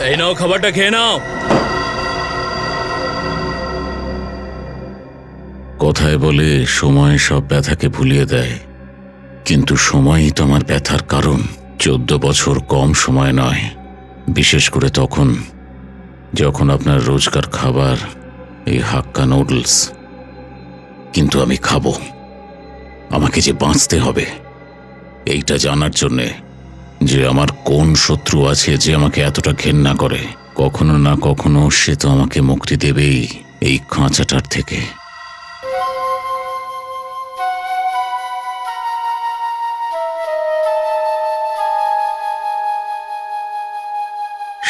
এই নাও, খাবারটা খেয়ে নাও। কথায় বলে সময় সব ব্যথাকে ভুলিয়ে দেয়, কিন্তু সময়ই তো আমার ব্যথার কারণ। 14 বছর কম সময় নয়, বিশেষ করে তখন যখন আপনার রোজকার খাবার এই হাক্কা নুডলস। কিন্তু আমি খাবো, আমাকে যে বাঁচতে হবে এইটা জানার জন্যে যে আমার কোন শত্রু আছে যে আমাকে এতটা ঘেন্না করে। কখনো না কখনো সে তো আমাকে মুক্তি দেবেই এই খাঁচাটার থেকে।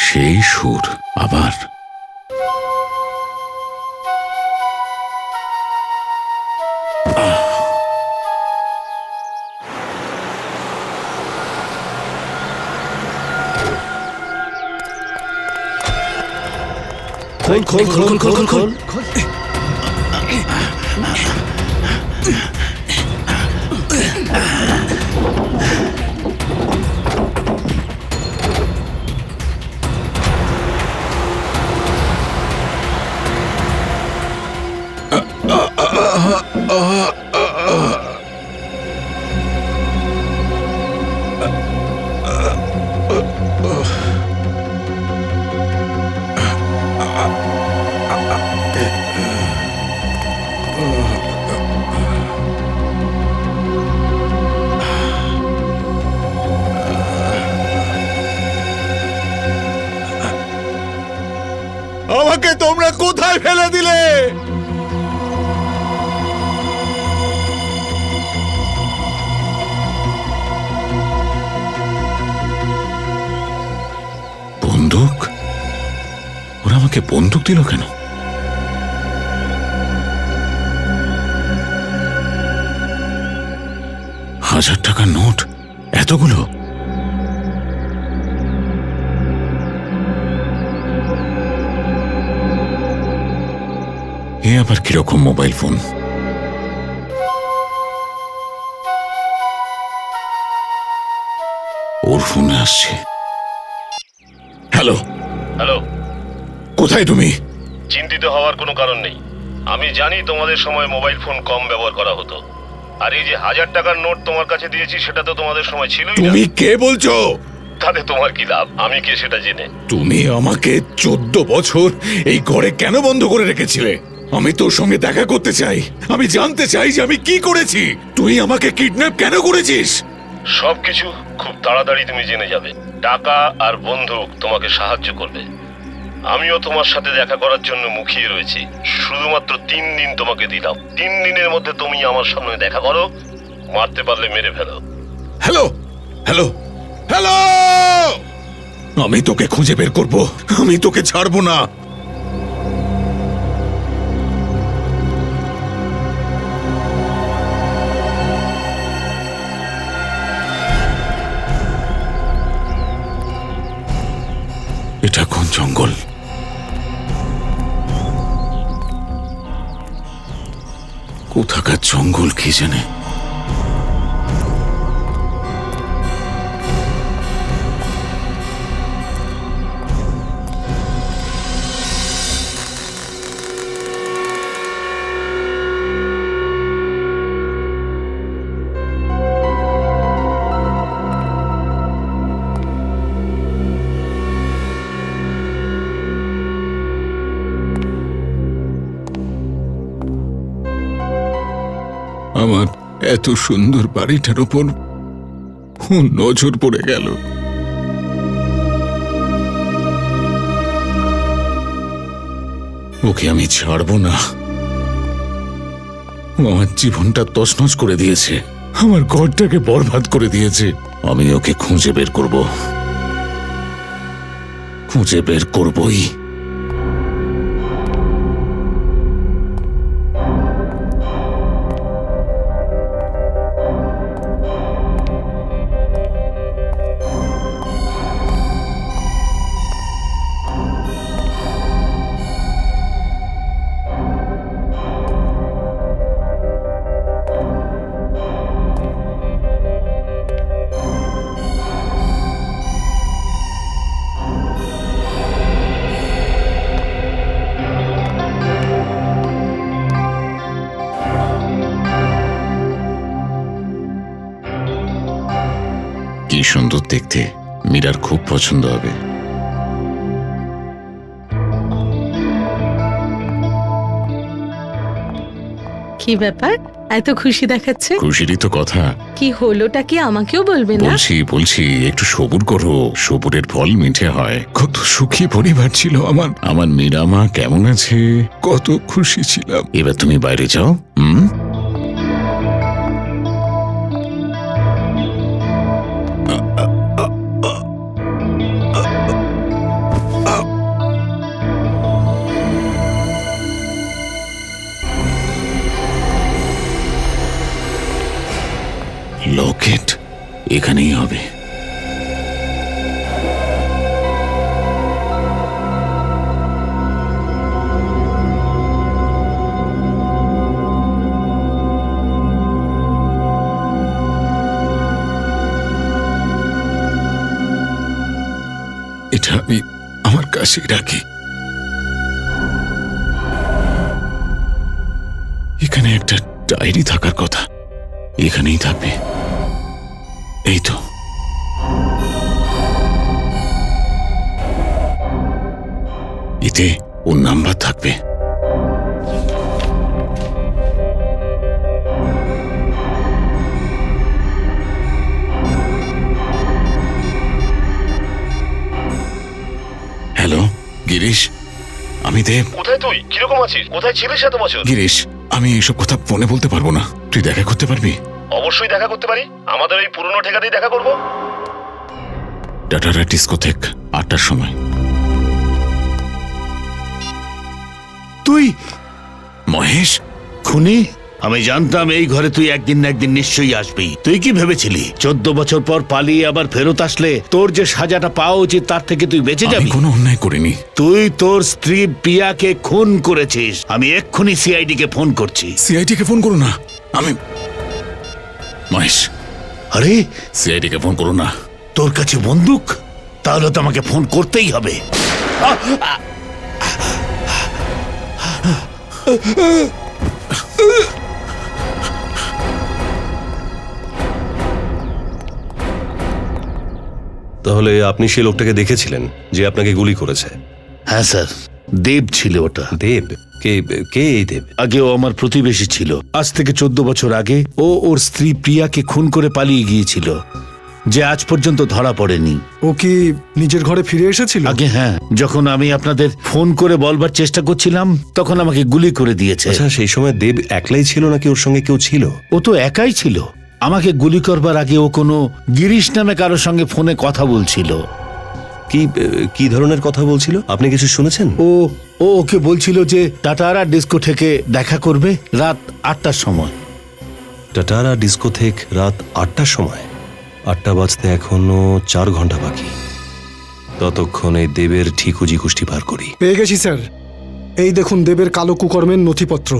সেই সুর আবার। খোল খোল খোল খোল খোল খোল। আমাকে তোমরা কোথায় ফেলে দিলে? বন্দুক? ওরা আমাকে বন্দুক দিল কেন? টাকার নোট এতগুলো? এ আবার কিরকম মোবাইল ফোন? ওর ফোনে আসছে। হ্যালো হ্যালো, কোথায় তুমি? চিন্তিত হওয়ার কোনো কারণ নেই। আমি জানি তোমাদের সময় মোবাইল ফোন কম ব্যবহার করা হতো, আর এই যে 1000 টাকার নোট তোমার কাছে দিয়েছি সেটা তো তোমাদের সময় ছিলই না। তুমি কে বলছো? তাতে তোমার কি লাভ, আমি কে সেটা জেনে? তুমি আমাকে 14 বছর এই ঘরে কেন বন্ধ করে রেখেছিলে? আমি তোর সঙ্গে দেখা করতে চাই। আমি জানতে চাই যে আমি কি করেছি। তুই আমাকে কিডন্যাপ কেন করেছিস? সবকিছু খুব তাড়াতাড়ি তুমি জেনে যাবে। টাকা আর বন্দুক তোমাকে সাহায্য করবে। আমিও তোমার সাথে দেখা করার জন্য মুখিয়ে রয়েছি। শুধুমাত্র 3 দিন তোমাকে দিলাম। 3 দিনের মধ্যে তুমি আমার সামনে দেখা করো, মারতে পারলে মেরে ফেলো। হ্যালো হ্যালো হ্যালো, আমি তোকে খুঁজে বের করব। আমি তোকে ছাড়বো না। এটা কোন জঙ্গল? কোথাকার জঙ্গল কি জানে? আমার এত সুন্দর বাড়িটার উপর নজর পড়ে গেল। ওকে আমি ছাড়বো না। ও আমার জীবনটা তছনছ করে দিয়েছে, আমার ঘরটাকে বরবাদ করে দিয়েছে। আমি ওকে খুঁজে বের করব, খুঁজে বের করবই। কি সুন্দর দেখতে, মীরার খুব পছন্দ হবে। কি ব্যাপার, এত খুশি দেখাচ্ছে? খুশিরই তো কথা। কি হলোটা কি আমাকেও বলবে না? বলছি একটু সবুর করো, সবুরের ফল মিঠে হয়। কত সুখী পরিবার ছিল আমার। আমার মীরা মা কেমন আছে? কত খুশি ছিলাম। এবার তুমি বাইরে যাও। লকেট এখানেই হবে। এটা আমি আমার কাছেই রাখি। এখানে একটা ডায়েরি থাকার কথা, এখানেই থাকবে। এই তো। এতে ওর নাম্বার থাকবে। হ্যালো গিরিশ, আমি দেব। কোথায় তুই? কিরকম আছিস? কোথায় ছিলিস এত বছর? গিরিশ, আমি এসব কথা ফোনে বলতে পারবো না, তুই দেখা করতে পারবি? অবশ্যই দেখা করতে পারি, আমাদের ওই পুরনো ঠিকাতেই দেখা করব। টাটারা ডিস্কোথেক 8টার সময়। তুই মহেশ, খুনি? আমি জানতাম এই ঘরে তুই একদিন না একদিন নিশ্চয়ই আসবি। তুই কি ভেবেছিলি 14 বছর পর পালিয়ে আবার ফেরত আসলে তোর যে সাজাটা পাওয়া উচিত তার থেকে তুই বেঁচে আমি যাবি? কোনো অন্যায় করিনি। তুই তোর স্ত্রী পিয়াকে খুন করেছিস। আমি এক্ষুনি সিআইডি কে ফোন করছি। সিআইডি কে ফোন করো না। আমি মহেশ, আরে সিআইডি কে ফোন করো না। তোর কাছে বন্দুক? তাহলে তো আমাকে ফোন করতেই হবে। তাহলে আপনি সেই লোকটাকে দেখেছিলেন যে আপনাকে গুলি করেছে? হ্যাঁ স্যার, দেব ছিল ওটা। দেব? কে কে এই দেব? আগে ও আমার প্রতিবেশী ছিল। আজ থেকে 14 বছর আগে ও ওর স্ত্রী প্রিয়াকে খুন করে পালিয়ে গিয়েছিল, যে আজ পর্যন্ত ধরা পড়েনি। ও কি নিজের ঘরে ফিরে এসেছিল? আগে হ্যাঁ, যখন আমি আপনাদের ফোন করে বলবার চেষ্টা করছিলাম তখন আমাকে গুলি করে দিয়েছে। আচ্ছা, সেই সময় দেব একলাই ছিল নাকি ওর সঙ্গে কেউ ছিল? ও তো একাই ছিল। আমাকে গুলি করবার আগে ও কোনো গিরিশ নামে কারোর সঙ্গে ফোনে কথা বলছিল। কি ধরনের কথা বলছিল? আপনি কিছু শুনেছেন? ও ওকে বলছিল যে টাটারা ডিস্কো থেকে দেখা করবে রাত 8টার সময়। টাটারা ডিস্কোথেক রাত 8টার সময়? 8টা বাজতে এখনো 4 ঘন্টা বাকি। ততক্ষণে দেবের ঠিকুজি কুষ্টি বার করি। পেয়ে গেছি স্যার, এই দেখুন দেবের কালো কুকর্মের নথিপত্র।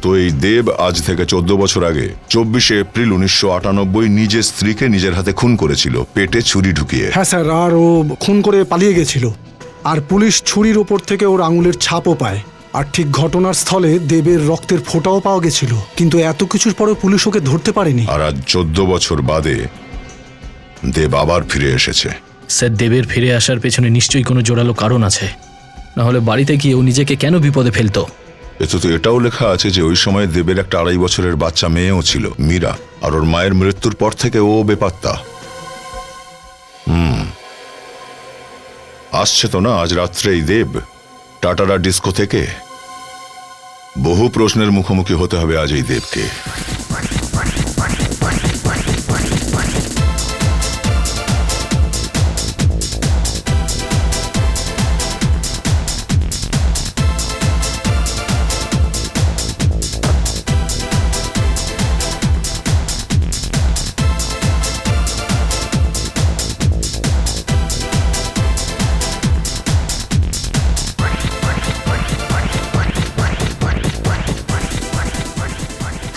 তো এই দেব আজ থেকে 14 বছর আগে 24শে এপ্রিল 1998 নিজের স্ত্রীকে নিজের হাতে খুন করেছিল, পেটে ছুরি ঢুকিয়ে। হ্যাঁ স্যার, আর ও খুন করে পালিয়ে গেছিল। আর পুলিশ ছুরির ওপর থেকে ওর আঙুলের ছাপও পায়। আর ঠিক ঘটনার স্থলে দেবের রক্তের ফোঁটাও পাওয়া গেছিল, কিন্তু এত কিছুর পরেও পুলিশ ওকে ধরতে পারেনি। আর আজ 14 বছর বাদে দেব আবার ফিরে এসেছে। স্যার, দেবের ফিরে আসার পেছনে নিশ্চয়ই কোনো জোরালো কারণ আছে, না হলে বাড়িতে গিয়ে ও নিজেকে কেন বিপদে ফেলতো? এতে তো এটাও লেখা আছে যে ওই সময় দেবের একটা 2.5 বছরের বাচ্চা মেয়েও ছিল, মীরা। আর ওর মায়ের মৃত্যুর পর থেকে ও বেপাত্তা। আসছে তো না আজ রাত্রে এই দেব টাটারা ডিস্কো থেকে? বহু প্রশ্নের মুখোমুখি হতে হবে আজ এই দেবকে।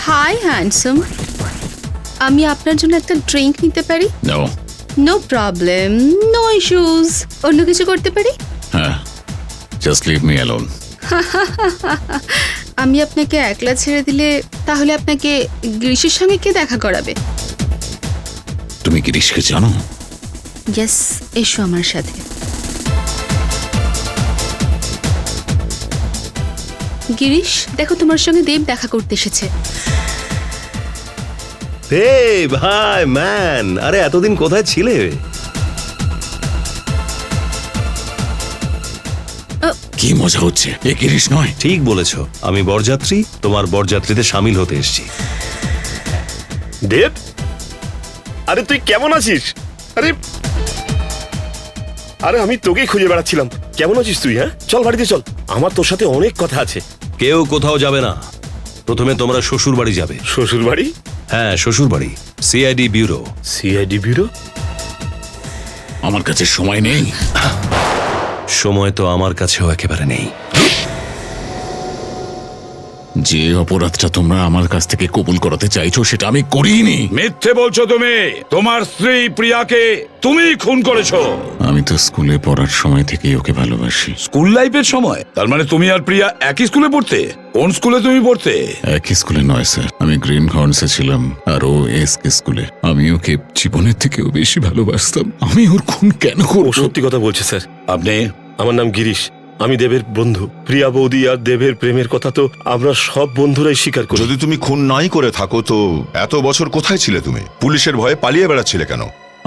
হাই হ্যান্ডসাম, আমি আপনার জন্য একটা ড্রিঙ্ক নিতে পারি? নাও। No problem, no issues. অন্য কিছু করতে পারি? হ্যাঁ, জাস্ট লিভ মি অ্যালোন। আমি আপনাকে একলা ছেড়ে দিলে তাহলে আপনাকে গ্রীষ্মের সঙ্গে কে দেখা করাবে? তুমি গিরিশকে জানো? ইয়েস, এসো আমার সাথে। গিরিশ, দেখো তোমার সঙ্গে দেব দেখা করতে এসেছে। হে ভাই ম্যান, আরে এতদিন কোথায় ছিলে? কি মজা হচ্ছে, এ গিরিশ নয়? ঠিক বলেছো, আমি বরযাত্রী, তোমার বরযাত্রীতে সামিল হতে এসেছি। দেব, আরে তুই কেমন আছিস? আরে আরে আমি তোকেই খুঁজে বেড়াচ্ছিলাম। কেমন আছিস তুই? হ্যাঁ, চল বাড়িতে চল, আমার তোর সাথে অনেক কথা আছে। কেউ কোথাও যাবে না, প্রথমে তোমরা শ্বশুর বাড়ি যাবে। শ্বশুর বাড়ি? হ্যাঁ, শ্বশুর বাড়ি, সিআইডি ব্যুরো। CID bureau? আমার কাছে সময় নেই। সময় তো আমার কাছেও একেবারে নেই। যে অপরাধটা তোমরা আমার কাছ থেকে কবুল করাতে চাইছো সেটা আমি করিনি। মিথ্যে বলছো তুমি। তোমার স্ত্রী প্রিয়াকে তুমিই খুন করেছো। আমি তো স্কুলে পড়ার সময় থেকেই ওকে ভালোবাসি। স্কুল লাইফের সময়? তার মানে তুমি আর প্রিয়া একই স্কুলে পড়তে? কোন স্কুলে তুমি পড়তে? একই স্কুলে নয় স্যার, আমি গ্রিন হর্নসে ছিলাম আর ও এসকে স্কুলে। আমি ওকে জীবনের থেকেও বেশি ভালোবাসতাম। আমি ওর খুন কেন ও করব? সত্যি কথা বলছে স্যার। আপনি? আমার নাম গিরিশ, আমি দেবের বন্ধু। প্রিয়া বৌদি আর দেবের প্রেমের কথা তো আমরা সব বন্ধুরাই স্বীকার করি। যদি তুমি খুন নাই করে থাকো তো এত বছর কোথায় ছিলে তুমি? পুলিশের ভয়ে পালিয়ে বেড়াচ্ছিলে কেন?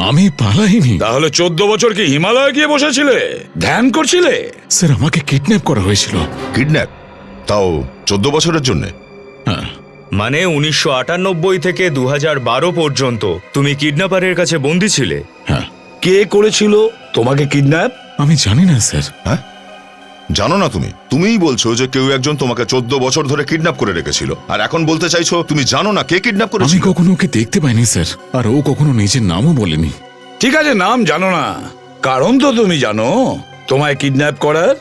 আমি পালাইনি। তাহলে 14 বছর কি হিমালয়ে গিয়ে বসেছিলে, ধ্যান করছিলে? স্যার, আমাকে কিডন্যাপ করা হয়েছিল। কিডন্যাপ? তাও 14 বছরের জন্য? হ্যাঁ। মানে 1998 থেকে 2012 পর্যন্ত তুমি কিডন্যাপারের কাছে বন্দী ছিলে? হ্যাঁ। কে করেছিল তোমাকে কিডন্যাপ? আমি জানি না স্যার। হ্যাঁ, জানো না তুমি? তুমিই বলছো যে কেউ একজন তোমাকে 14 বছর ধরে কিডন্যাপ করে রেখেছিল, আর এখন বলতে চাইছো তুমি জানো না কে কিডন্যাপ আমি করেছিল? কখনো ওকে দেখতে পাইনি স্যার, আর ও কখনো নিজের নামও বলেনি। ঠিক আছে, নাম জানো না, কারণ তো তুমি জানো তোমায় কিডন্যাপ করার।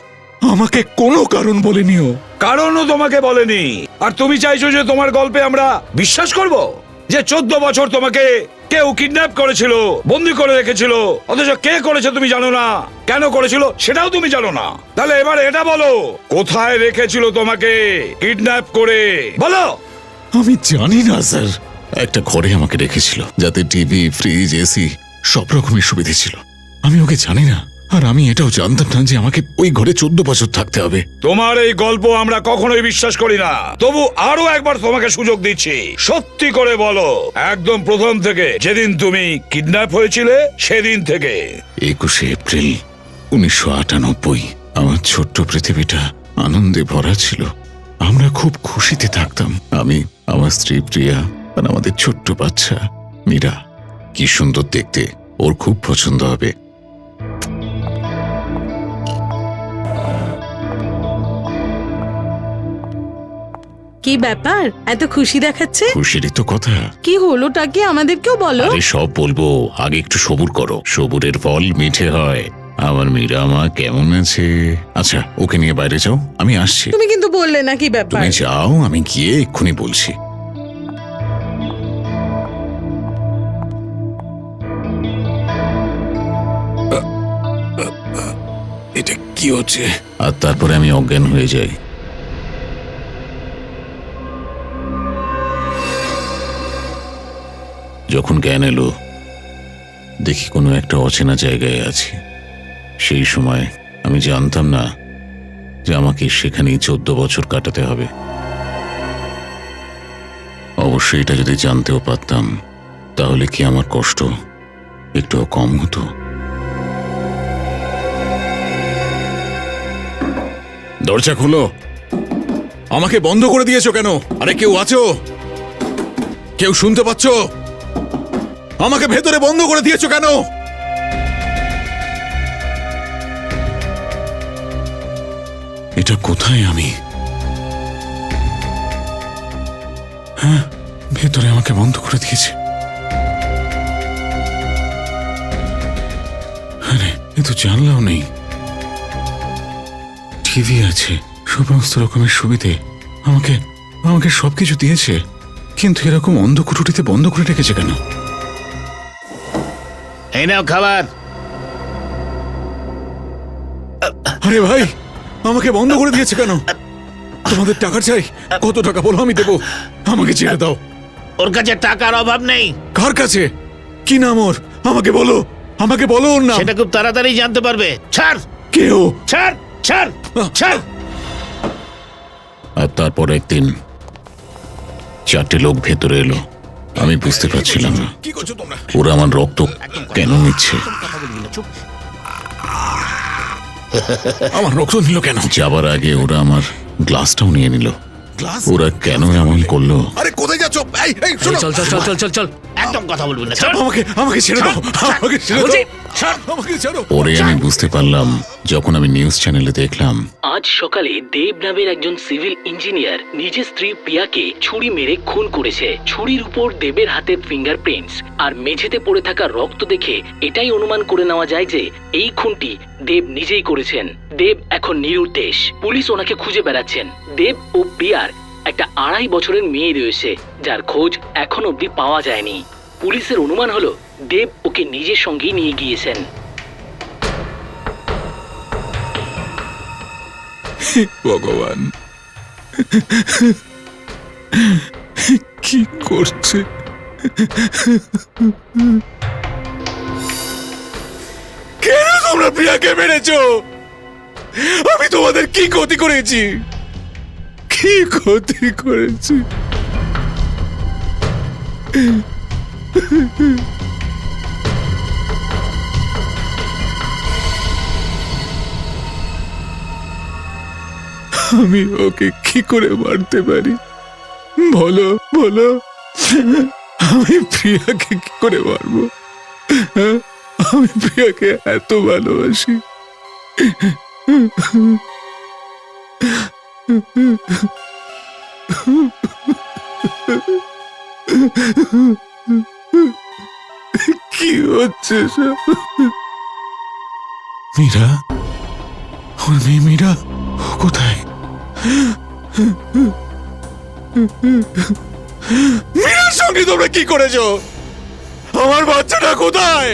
আমাকে কোনো কারণ বলেনি ও। কারণও তোমাকে বলেনি, আর তুমি চাইছো যে তোমার গল্পে আমরা বিশ্বাস করব যে 14 বছর তোমাকে কেউ কিডন্যাপ করেছিল, বন্দি করে রেখেছিল, অথচ কে করেছে তুমি জানো না, কেন করেছিল সেটাও তুমি জানো না। তাহলে এবার এটা বলো, কোথায় রেখেছিল তোমাকে কিডন্যাপ করে, বলো। আমি জানি না স্যার। একটা ঘরে আমাকে রেখেছিল, যাতে টিভি, ফ্রিজ, এসি সব রকমের সুবিধা ছিল। আমি ওকে জানি না, আর আমি এটাও জানতাম না যে আমাকে ওই ঘরে 14 বছর থাকতে হবে। তোমার এই গল্প আমরা কখনোই বিশ্বাস করি না। তবু আরো একবার তোমাকে সুযোগ দিচ্ছি, সত্যি করে বলো, একদম প্রথম থেকে, যেদিন তুমি কিডন্যাপ হয়েছিলে সেদিন থেকে। 21 এপ্রিল 1998। আমার ছোট্ট পৃথিবীটা আনন্দে ভরা ছিল। আমরা খুব খুশিতে থাকতাম, আমি, আমার স্ত্রী প্রিয়া আর আমাদের ছোট্ট বাচ্চা মীরা। কি সুন্দর দেখতে, ওর খুব পছন্দ হবে। কি ব্যাপার, এত খুশি দেখাচ্ছে? খুশিরই তো কথা। কি হলোটা কি, আমাদেরকেও বলো। আরে সব বলবো, আগে একটু সবুর করো। সবুরের ফল মিঠে হয়। আমার মীরা মা কেমন আছে? আচ্ছা, ওকে নিয়ে বাইরে যাও, আমি আসছি। তুমি কিন্তু বললে না কি ব্যাপার। তুমি যাও, আমি গিয়ে এক্ষুনি বলছি। এটা কি হচ্ছে? আর তারপরে আমি অজ্ঞান হয়ে যাই। যখন জ্ঞান এলো, দেখি কোনো একটা অচেনা জায়গায় আছি। সেই সময় আমি জানতাম না যে আমাকে সেখানেই 14 বছর কাটাতে হবে। অবশ্যই এটা যদি জানতেও পারতাম, তাহলে কি আমার কষ্ট একটুও কম হতো? দরজা খোলো। আমাকে বন্ধ করে দিয়েছো কেন? আরে কেউ আছো? কেউ শুনতে পাচ্ছ? আমাকে ভেতরে বন্ধ করে দিয়েছো কেন? এটা কোথায় আমি? হ্যাঁ, ভেতরে আমাকে বন্ধ করে দিয়েছে। আরে, এ তো জানলাও নেই। টিভি আছে, সমস্ত রকমের সুবিধে, আমাকে আমাকে সবকিছু দিয়েছে, কিন্তু এরকম অন্ধকুঠুরিতে বন্ধ করে রেখেছে কেন? এই নাও খাবার। আরে ভাই, আমাকে বন্ধ করে দিয়েছে কেন? তোমাদের টাকা চাই? কত টাকা বলো, আমি দেবো। আমাকে ছেড়ে দাও। ওর কাছে টাকার অভাব নেই। কার কাছে? কি নাম ওর? আমাকে বলো, আমাকে বলো ওর নাম। সেটা খুব তাড়াতাড়ি জানতে পারবে। ছাড়, কে ও? ছাড়, ছাড়, ছাড়। আর তারপর একদিন 4টে লোক ভেতরে এলো। আমি বুঝতে পারছিলাম না ওরা আমার রক্ত কেন নিচ্ছে। আমার রক্ত নিল কেন? যাবার আগে ওরা আমার গ্লাসটাও নিয়ে নিল। ওরা কেন এমন করলো? আরে কোথায় যাচ্ছ? চল চল চল চল চল চল। একদম কথা বলবি না, ছাড়। আমাকে ছেড়ে দাও, আমাকে ছেড়ে বলছি, দাও, ছাড়। আমাকে ছাড়ো। পরে আমি বুঝতে পারলাম যখন আমি নিউজ চ্যানেলে দেখলাম আজ সকালে দেব নামের একজন সিভিল ইঞ্জিনিয়ার নিজের স্ত্রী প্রিয়াকে ছুরি মেরে খুন করেছে। ছুরির উপর দেবের হাতের ফিঙ্গারপ্রিন্টস আর মেঝেতে পড়ে থাকা রক্ত দেখে এটাই অনুমান করে নেওয়া যায় যে এই খুনটি দেব নিজেই করেছেন। দেব এখন নিরুদ্দেশ, পুলিশ ওনাকে খুঁজে বেড়াচ্ছেন। দেব ও প্রিয়ার একটা 2.5 বছরের মেয়ে রয়েছে যার খোঁজ এখন অবধি পাওয়া যায়নি। পুলিশের অনুমান হলো দেব ওকে নিজের সঙ্গেই নিয়ে গিয়েছেন। ভগবান, কি করছে? কেন তোমরা প্রিয়াকে মেরেছো? আমি তোমাদের কি ক্ষতি করেছি? কি ক্ষতি করেছি? আমি ওকে কি করে মারতে পারি? বলো বলো, আমি প্রিয়াকে কি করে মারবো? হ্যাঁ? আমি প্রিয়াকে এত ভালোবাসি। কি হচ্ছে সব? মীরা, ওর মেয়ে মীরা, ও কোথায়? মীরার সঙ্গে তোমরা কি করেছো? আমার বাচ্চাটা কোথায়?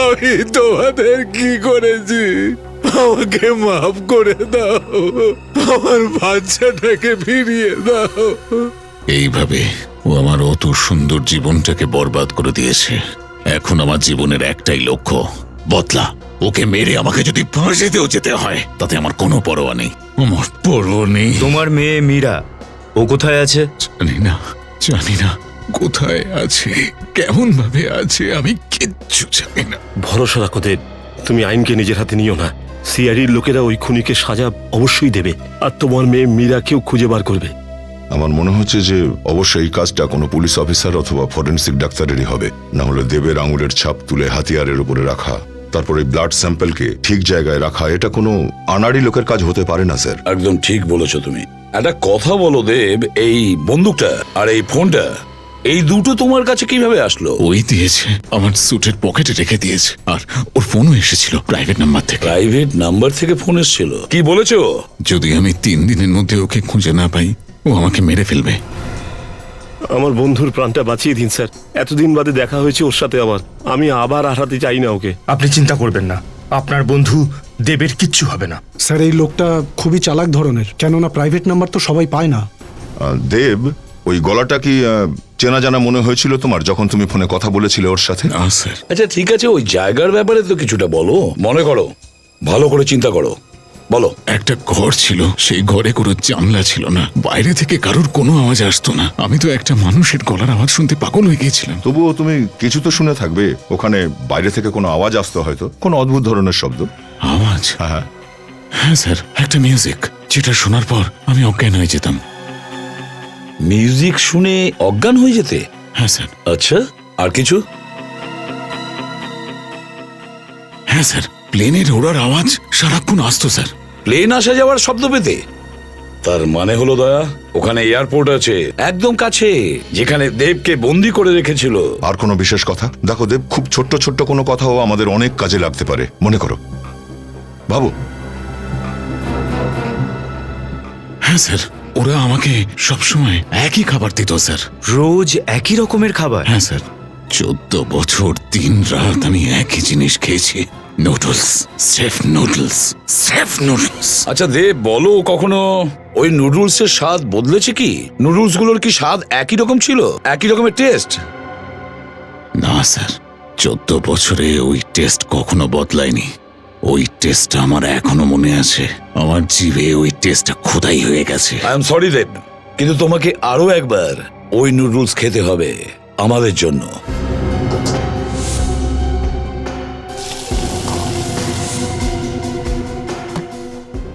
আমি তোমাদের কি করেছি? আমাকে মাফ করে দাও, আমার বাচ্চাটাকে ফিরিয়ে দাও। এইভাবে ও আমার অত সুন্দর জীবনটাকে বরবাদ করে দিয়েছে। এখন আমার জীবনের একটাই লক্ষ্য, বদলা। ওকে মেরে আমাকে যদি ফাঁসিতেও যেতে হয় তাতে আমার কোনো পরোয়া নেই। আমার পরোয়া নেই। তোমার মেয়ে মীরা, ও কোথায় আছে? জানি না কোথায় আছে, কেমন ভাবে আছে, আমি কিচ্ছু জানি না। ভরসা রাখো দেব, তুমি আইনকে নিজের হাতে নিও না। সিআইডির লোকেরা ওই খুনিকে সাজা অবশ্যই দেবে, আর তোমার মেয়ে মীরাকেও খুঁজে বার করবে। আমার মনে হচ্ছে যে অবশ্যই এই কাজটা কোনো পুলিশ অফিসার অথবা ফরেন্সিক ডাক্তারেরই হবে। না হলে দেবের আঙুলের ছাপ তুলে হাতিয়ারের উপরে রাখা, তারপরে ব্লাড স্যাম্পলকে ঠিক জায়গায় রাখা, এটা কোনো আনাড়ি লোকের কাজ হতে পারে না স্যার। একদম ঠিক বলেছো তুমি। একটা কথা বলো দেব, এই বন্দুকটা আর এই ফোনটা, এই দুটো তোমার কাছে কিভাবে আসলো? ওই দিয়েছে, আমার স্যুটের পকেটে রেখে দিয়েছে। আর ওর ফোনও এসেছিল প্রাইভেট নাম্বার থেকে। প্রাইভেট নাম্বার থেকে ফোন এসেছিল? কি বলেছো? যদি আমি 3 দিনের মধ্যে ওকে খুঁজে না পাই ও আমাকে মেরে ফেলবে। আমার বন্ধুর প্রাণটা বাঁচিয়ে দিন স্যার, এতদিন বাদে দেখা হয়েছে ওর সাথে আমার, আমি আবার হারাতে চাই না ওকে। আপনি চিন্তা করবেন না, আপনার বন্ধু দেবের কিচ্ছু হবে না। স্যার এই লোকটা খুবই চালাক ধরনের, কেননা প্রাইভেট নাম্বার তো সবাই পায় না। দেব, ওই গলাটা কি চেনা জানা মনে হয়েছিল তোমার যখন তুমি ফোনে কথা বলেছিলে ওর সাথে? না স্যার। আচ্ছা ঠিক আছে, ওই জায়গার ব্যাপারে তো কিছুটা বলো। মনে করো, ভালো করে চিন্তা করো, বলো। একটা ঘর ছিল, সেই ঘরে কোনো জানলা ছিল না, বাইরে থেকে কারোর কোনো আওয়াজ আসতো না। আমি তো একটা মানুষের গলার আওয়াজ শুনতে পাগল হয়ে গিয়েছিলাম। তবুও তুমি কিছু তো শুনে থাকবে, ওখানে বাইরে থেকে কোনো আওয়াজ আসতো, হয়তো কোনো অদ্ভুত ধরনের শব্দ। আওয়াজ? হ্যাঁ হ্যাঁ স্যার, একটা মিউজিক, যেটা শোনার পর আমি অজ্ঞান হয়ে যেতাম। মিউজিক শুনে অজ্ঞান হয়ে যেতে? হ্যাঁ স্যার। আচ্ছা, আর কিছু? হ্যাঁ স্যার, প্লেনের ওড়ার আওয়াজ সারাক্ষণ আসতো স্যার। প্লেন আসা যাওয়ার শব্দ পেতে? তার মানে হলো দয়া, ওখানে এয়ারপোর্ট আছে একদম কাছে, যেখানে দেবকে বন্দি করে রেখেছিল। আর কোনো বিশেষ কথা? দেখো দেব, খুব ছোট্ট ছোট্ট কোনো কথাও আমাদের অনেক কাজে লাগতে পারে, মনে করো, ভাবো। হ্যাঁ স্যার, ওরা আমাকে সবসময় একই খাবার দিত স্যার। রোজ একই রকমের খাবার? হ্যাঁ স্যার, 14 বছর 3 রাত আমি একই জিনিস খেয়েছি, noodles, safe noodles, safe noodles. আচ্ছা দেব, বলো কখনো ওই নুডলসের স্বাদ বদলেছে কি? নুডলস গুলোর কি স্বাদ একই রকম ছিল, একই রকমের টেস্ট? না স্যার, 14 বছরে ওই টেস্ট কখনো বদলায়নি। ওই টেস্টটা আমার এখনো মনে আছে। আমার জিভে ওই টেস্টটা খোদাই হয়ে গেছে। আই এম সরি দেব, কিন্তু তোমাকে আরো একবার ওই নুডলস খেতে হবে আমাদের জন্য।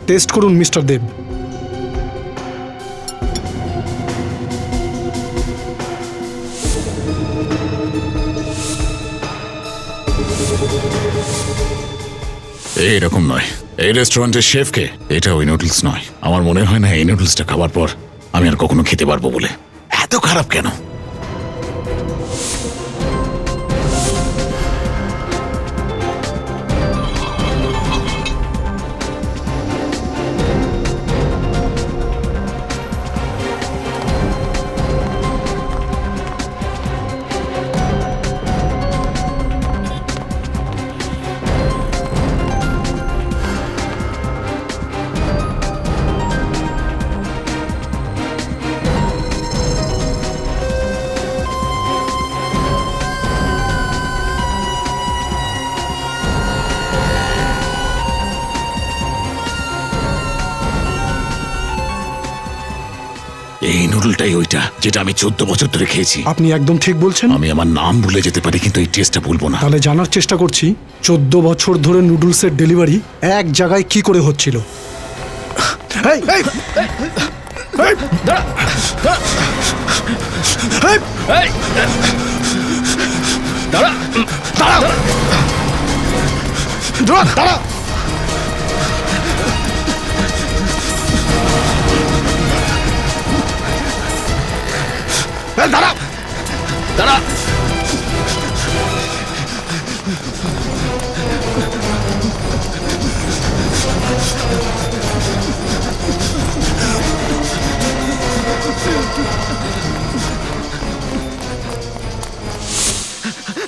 টেস্ট করুন মিস্টার দেব। এরকম নয়, এই রেস্টুরেন্টের শেফকে। এটা ওই নুডলস নয়। আমার মনে হয় না এই নুডলসটা খাবার পর আমি আর কখনো খেতে পারবো বলে। এত খারাপ কেন? এই নুডলটাই ওইটা যেটা আমি 14 বছর ধরে খেয়েছি। আপনি একদম ঠিক বলছেন। আমি আমার নাম ভুলে যেতে পারি, কিন্তু এই টেস্টটা ভুলবো না। তাহলে জানার চেষ্টা করছি 14 বছর ধরে নুডলসের ডেলিভারি এক জায়গায় কি করে হচ্ছিল। এই, এই, এই, দাঁড়া। এই, এই, দাঁড়া, দাঁড়া, দাঁড়া, দাঁড়া। দাঁড়া, দাঁড়া।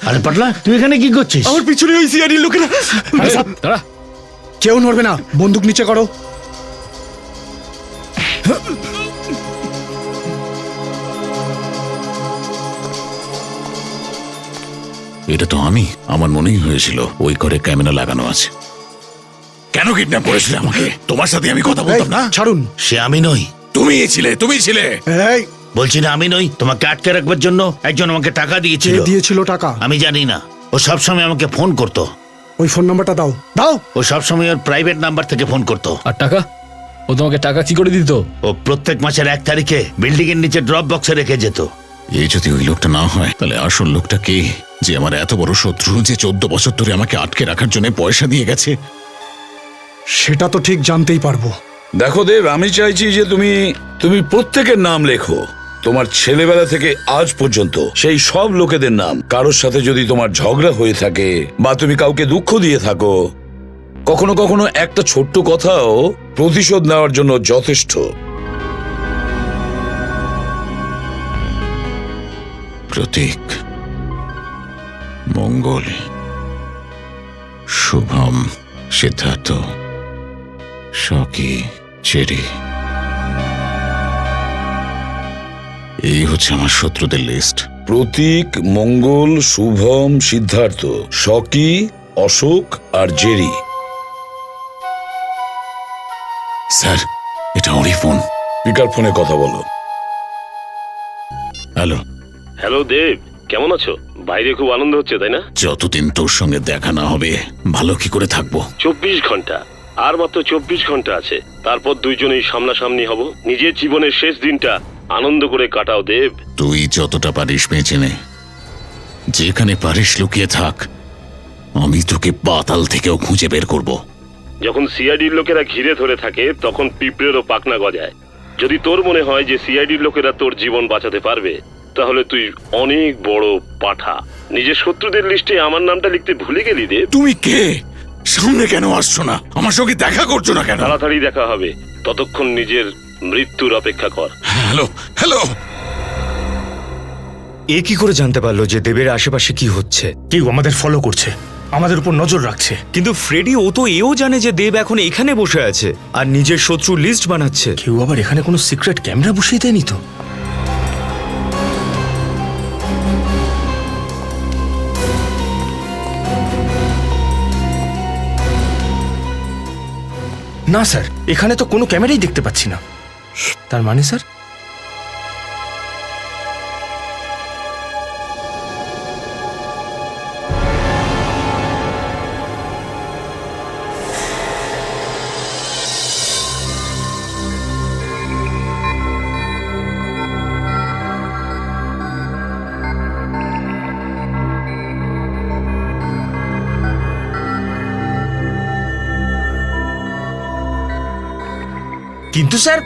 আরে পাটলা, তুই এখানে কি করছিস? আমার পিছনে ওই সিআইডির লোকেরা। দাঁড়া, কেউ নড়বে না, বন্দুক নিচে করো। এটা তো আমি। আমার মনেই হয়েছিল ওই ঘরে ক্যামেরা লাগানো আছে। কেন কিডন্যাপ করেছিলে আমাকে? তোমার সাথে আমি কথা বলতাম না? ছাড়ুন। সে আমি নই। তুমি ছিলে। এই, বলছি না আমি নই। তোমাকে আটকে রাখবার জন্য একজন আমাকে টাকা কে দিয়েছিল। দিয়েছিল টাকা? আমি জানি না। ও সবসময় আমাকে ফোন করতো। ওই ফোন নাম্বারটা দাও, দাও। ও সবসময় ওর প্রাইভেট নাম্বার থেকে ফোন করতো। আর টাকা? ও তোমাকে টাকা কি করে দিত? ও প্রত্যেক মাসের 1 তারিখে বিল্ডিং এর নিচে ড্রপ বক্সে রেখে যেত। এই যদি ওই লোকটা না হয়, তাহলে আসল লোকটা কে? যে আমার এত বড় শত্রু, যে 14 বছর ধরে আমাকে আটকে রাখার জন্য পয়সা দিয়ে গেছে। সেটা তো ঠিক জানতেই পারবো। দেখো দেব, আমি চাইছি যে তুমি প্রত্যেকের নাম লেখো। তোমার ছেলেবেলা থেকে আজ পর্যন্ত সেই সব লোকেদের নাম। কারোর সাথে যদি তোমার ঝগড়া হয়ে থাকে বা তুমি কাউকে দুঃখ দিয়ে থাকো, কখনো কখনো একটা ছোট্ট কথাও প্রতিশোধ নেওয়ার জন্য যথেষ্ট। প্রতীক, মঙ্গল, শুভম, সিদ্ধার্থ, শকি, চেরি, এই হচ্ছে আমার শত্রুদের লিস্ট। প্রতীক, মঙ্গল, শুভম, সিদ্ধার্থ, শকি, অশোক আর জেরি। স্যার, এটা ওরই ফোন। স্পিকার ফোনে কথা বলো। হ্যালো। হ্যালো দেব, কেমন আছো? বাইরে খুব আনন্দ হচ্ছে তাই না? যতদিন তোর সঙ্গে দেখা না হবে ভালো কি করে থাকবো? 24 ঘন্টা, আর মাত্র 24 ঘন্টা আছে। তারপর দুইজনেই সামনাসামনি হব। নিজের জীবনের শেষ দিনটা আনন্দ করে কাটাও দেব। তুই যতটা পারিস বেঁচে নে, যেখানে পারিস লুকিয়ে থাক। আমি তোকে পাতাল থেকেও খুঁজে বের করব। যখন সিআইডির লোকেরা ঘিরে ধরে থাকে তখন পিঁপড়েরও পাখনা গজায়। যদি তোর মনে হয় যে সিআইডির লোকেরা তোর জীবন বাঁচাতে পারবে, তাহলে তুই অনেক বড় পাঠা। নিজের শত্রুদের লিস্টে আমার নামটা লিখতে ভুলে গেলি দেব। তুমি কে? সামনে কেন আসছো না? আমার সঙ্গে দেখা করছো না কেন? তাড়াতাড়ি দেখা হবে, ততক্ষণ নিজের মৃত্যুর অপেক্ষা কর। Hello, hello. এ কি করে জানতে পারলো যে দেবের আশেপাশে কি হচ্ছে? কেউ আমাদের ফলো করছে, আমাদের উপর নজর রাখছে। কিন্তু ফ্রেডি, ও তো এও জানে যে দেব এখন এখানে বসে আছে আর নিজের শত্রু লিস্ট বানাচ্ছে। কেউ আবার এখানে কোনো সিক্রেট ক্যামেরা বসিয়ে দেয়নি তো? না স্যার, এখানে তো কোনো ক্যামেরাই দেখতে পাচ্ছি না। তার মানে স্যার, কিন্তু স্যার,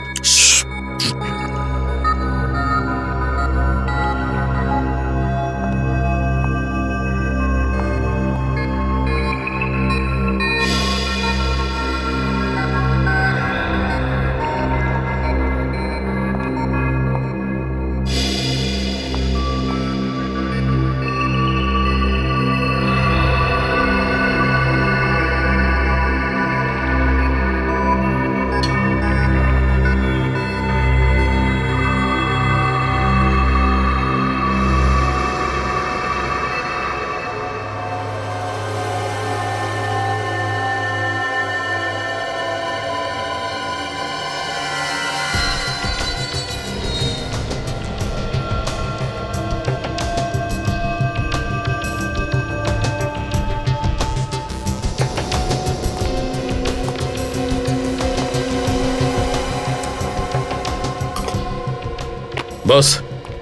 বস,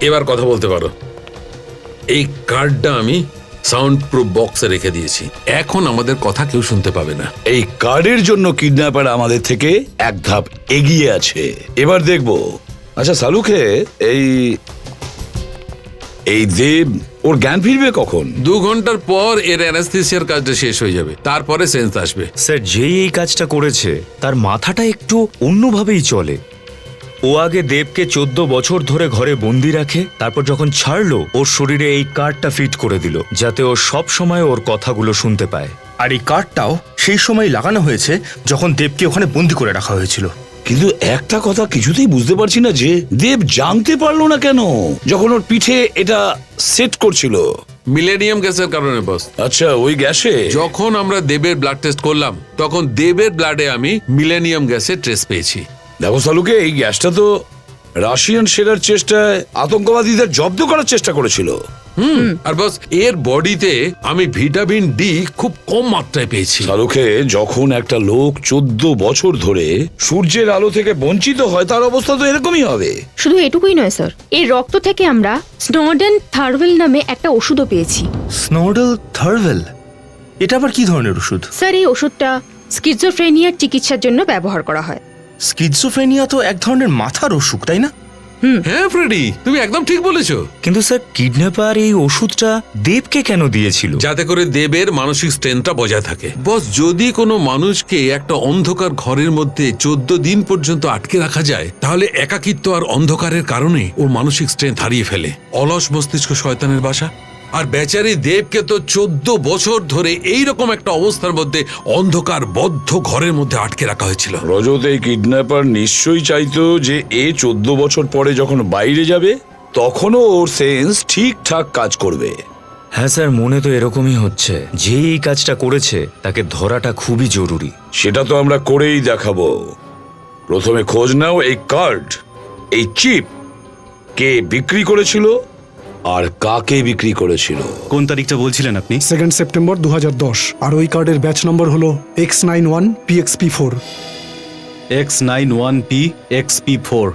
এবার কথা বলতে পারো। এই কার্ডটা আমি সাউন্ড প্রুফ বক্সে রেখে দিয়েছি, এখন আমাদের কথা কেউ শুনতে পাবে না। এই কার্ডের জন্য কিডন্যাপার আমাদের থেকে এক ধাপ এগিয়ে আছে। এবার দেখব। আচ্ছা সালুকে, এই দেব ওর জ্ঞান ফিরবে কখন? 2 ঘন্টার পর এর অ্যানাস্থেসিয়ার কাজটা শেষ হয়ে যাবে, তারপরে সেন্স আসবে। স্যার, যেই এই কাজটা করেছে তার মাথাটা একটু অন্যভাবেই চলে। ও আগে দেবকে 14 বছর ধরে ঘরে বন্দি রাখে, তারপর যখন ছাড়লো ওর শরীরে এই কার্ডটা ফিট করে দিল, যাতে ও সব সময় ওর কথাগুলো শুনতে পায়। আর এই কার্ডটাও সেই সময় লাগানো হয়েছে যখন দেবকে ওখানে বন্দি করে রাখা হয়েছিল। কিন্তু একটা কথা কিছুতেই বুঝতে পারছি না যে দেব জানতে পারলো না কেন যখন ওর পিঠে এটা সেট করছিল। মিলেনিয়াম গ্যাসের কারণে বস। আচ্ছা, ওই গ্যাসে যখন আমরা দেবের ব্লাড টেস্ট করলাম তখন দেবের ব্লাডে আমি মিলেনিয়াম গ্যাসের ট্রেস পেয়েছি। দেখো সালুকে, এই গ্যাসটা তো রাশিয়ান সেনার চেষ্টায় আতঙ্কবাদীদের জব্দ করার চেষ্টা করেছিল। আর বস, এর বডিতে আমি ভিটামিন ডি খুব কম মাত্রায় পেয়েছি। সালুকে, যখন একটা লোক 14 বছর ধরে সূর্যের আলো থেকে বঞ্চিত হয় তার অবস্থা তো এরকমই হবে। শুধু এটুকুই নয় স্যার, এই রক্ত থেকে আমরা স্নোডেন থার্ভেল নামে একটা ওষুধও পেয়েছি। স্নোডেল থার্ভেল? এটা আবার কি ধরনের ওষুধ? স্যার, এই ওষুধটা স্কিজোফ্রেনিয়ার চিকিৎসার জন্য ব্যবহার করা হয়। স্কিজোফ্রেনিয়া তো এক ধরনের মাথার অসুখ, তাই না? হ্যাঁ ফ্রেডি, তুমি একদম ঠিক বলেছো। কিন্তু স্যার, কিডন্যাপার এই ওষুধটা দেবকে কেন দিয়েছিল? যাতে করে দেবের মানসিক স্ট্রেংথটা বজায় থাকে। বস, যদি কোনো মানুষকে একটা অন্ধকার ঘরের মধ্যে 14 দিন পর্যন্ত আটকে রাখা যায়, তাহলে একাকিত্ব আর অন্ধকারের কারণে ওর মানসিক স্ট্রেংথ হারিয়ে ফেলে। অলস মস্তিষ্ক শয়তানের বাসা। আর বেচারি দেবকে তো 14 বছর ধরে এইরকম একটা অবস্থার মধ্যে অন্ধকার বদ্ধ ঘরের মধ্যে আটকে রাখা হয়েছিল। রজত, এই কিডন্যাপার নিশ্চয়ই চাইতো যে 14 বছর পরে যখন বাইরে যাবে তখনও ওর সেন্স ঠিকঠাক কাজ করবে। হ্যাঁ স্যার, মনে তো এরকমই হচ্ছে। যে এই কাজটা করেছে তাকে ধরাটা খুবই জরুরি। সেটা তো আমরা করেই দেখাবো। প্রথমে খোঁজ নাও এই কার্ড, এই চিপ কে বিক্রি করেছিল আর কাকে বিক্রি করেছিল। কোন তারিখটা বলছিলেন আপনি? 2 সেপ্টেম্বর 2010। আর ওই কার্ডের ব্যাচ নম্বর হলো X91PXP4। X91PXP4,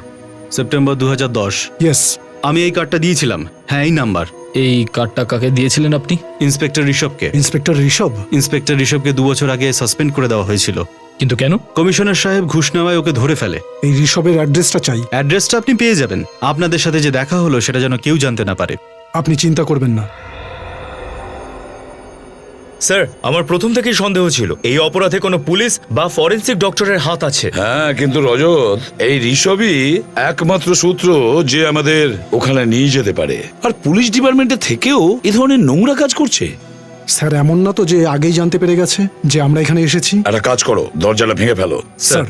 September 2010। ইয়েস। আমি এই কার্ডটা দিয়েছিলাম। হ্যাঁ, এই নাম্বার। এই কার্ডটা কাকে দিয়েছিলেন আপনি? ইন্সপেক্টর ঋষভকে। ইন্সপেক্টর ঋষভ? ইন্সপেক্টর ঋষভকে 2 বছর আগে সাসপেন্ড করে দেওয়া হয়েছিল। কিন্তু কেন? কমিশনার সাহেব ঘুষ নেওয়ায় ওকে ধরে ফেলে। এই ঋষভের অ্যাড্রেসটা চাই। অ্যাড্রেসটা আপনি পেয়ে যাবেন। আপনাদের সাথে যে দেখা হলো সেটা যেন কেউ জানতে না পারে। আপনি চিন্তা করবেন না। স্যার, আমার প্রথম থেকেই সন্দেহ ছিল এই অপরাধে কোনো পুলিশ বা ফরেনসিক ডক্টরের হাত আছে। হ্যাঁ, কিন্তু রজত, এই ঋষভই একমাত্র সূত্র যে আমাদের ওখানে নিয়ে যেতে পারে। আর পুলিশ ডিপার্টমেন্টে থেকেও এ ধরনের নোংরা কাজ করছে। স্যার, এমন না তো যে আগেই জানতে পেরে গেছে যে আমরা এখানে এসেছি? একটা কাজ করো, দরজাটা ভেঙে ফেলো। স্যার।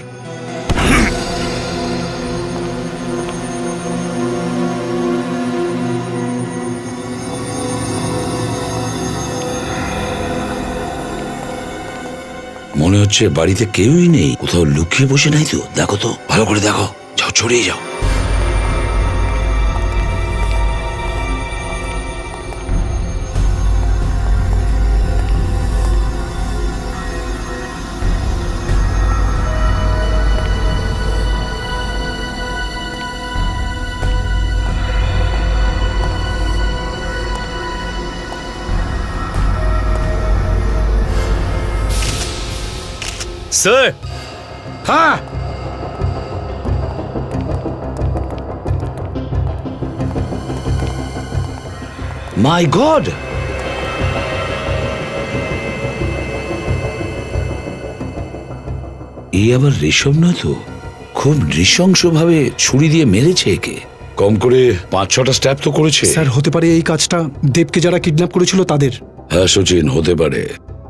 মনে হচ্ছে বাড়িতে কেউই নেই, কোথাও লুকিয়ে বসে নাই তো? দেখো তো, ভালো করে দেখো, যাও ছড়িয়ে যাও। স্যার, হ্যাঁ, মাই গড, এই আবার রেশম নয় তো? খুব নৃশংসভাবে ছুরি দিয়ে মেরেছে একে। কম করে 5-6টা স্ট্যাপ তো করেছে। স্যার হতে পারে এই কাজটা দেবকে যারা কিডন্যাপ করেছিল তাদের। হ্যাঁ সচিন, হতে পারে।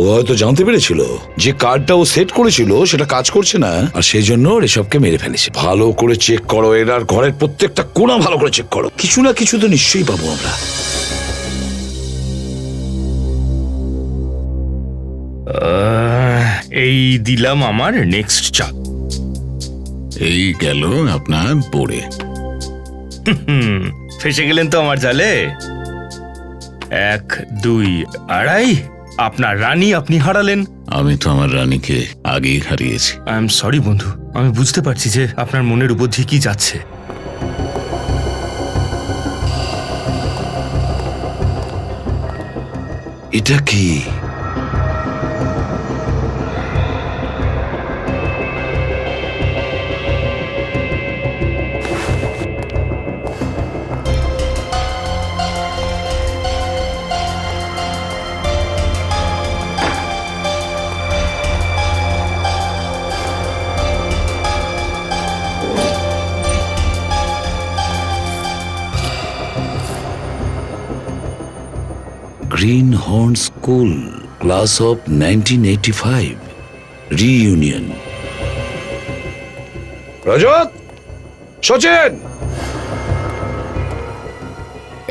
ও হয়তো জানতে পেরেছিল যে কার্ডটা ও সেট করেছিল সেটা কাজ করছে না, আর সেই জন্য ঋষভকে মেরে ফেলেছে। ভালো করে চেক করো, এর ঘরের প্রত্যেকটা কোণা ভালো করে চেক করো, কিছু না কিছু তো নিশ্চয়ই পাবো আমরা। এই দিলাম আমার নেক্সট চাল। এই গেল আপনার পড়ে। ফেসে গেলেন তো আমার জালে। 1, 2, 2.5। আপনার রানী আপনি হারালেন। আমি তো আমার রানীকে আগেই হারিয়েছি। আই এম সরি বন্ধু, আমি বুঝতে পারছি যে আপনার মনের উপর দিয়ে কি যাচ্ছে। এটা কি? Green Horn school, class of 1985, reunion. Rajat, Sachin,